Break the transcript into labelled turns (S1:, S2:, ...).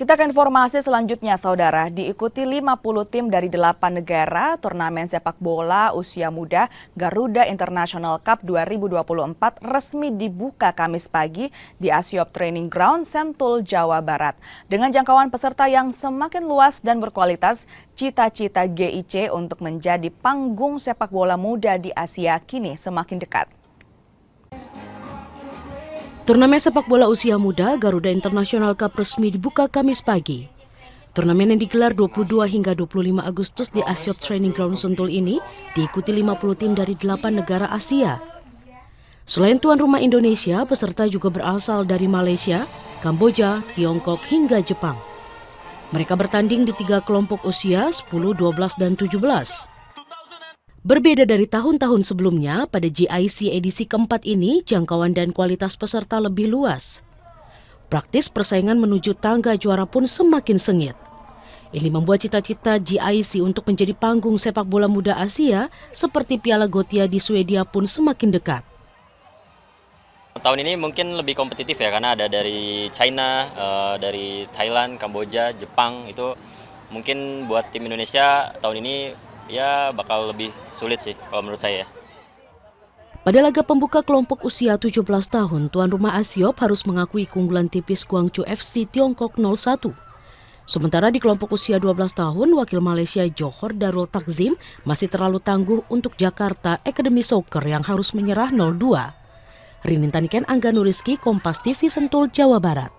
S1: Kita ke informasi selanjutnya, Saudara. Diikuti 50 tim dari 8 negara, turnamen sepak bola usia muda Garuda International Cup 2024 resmi dibuka Kamis pagi di Asiop Training Ground, Sentul, Jawa Barat. Dengan jangkauan peserta yang semakin luas dan berkualitas, cita-cita GIC untuk menjadi panggung sepak bola muda di Asia kini semakin dekat.
S2: Turnamen sepak bola usia muda Garuda International Cup resmi dibuka Kamis pagi. Turnamen yang digelar 22 hingga 25 Agustus di Asiop Training Ground Sentul ini diikuti 50 tim dari 8 negara Asia. Selain tuan rumah Indonesia, peserta juga berasal dari Malaysia, Kamboja, Tiongkok hingga Jepang. Mereka bertanding di 3 kelompok usia 10, 12, dan 17. Berbeda dari tahun-tahun sebelumnya, pada GIC edisi keempat ini, jangkauan dan kualitas peserta lebih luas. Praktis persaingan menuju tangga juara pun semakin sengit. Ini membuat cita-cita GIC untuk menjadi panggung sepak bola muda Asia seperti Piala Gothia di Swedia pun semakin dekat.
S3: Tahun ini mungkin lebih kompetitif ya, karena ada dari China, dari Thailand, Kamboja, Jepang. Itu mungkin buat tim Indonesia tahun ini ya bakal lebih sulit sih kalau menurut saya.
S2: Pada laga pembuka kelompok usia 17 tahun, tuan rumah Asiop harus mengakui keunggulan tipis Guangzhou FC Tiongkok 0-1. Sementara di kelompok usia 12 tahun, wakil Malaysia Johor Darul Takzim masih terlalu tangguh untuk Jakarta Academy Soccer yang harus menyerah 0-2. Rinin Taniken, Angga Nuriski, Kompas TV, Sentul, Jawa Barat.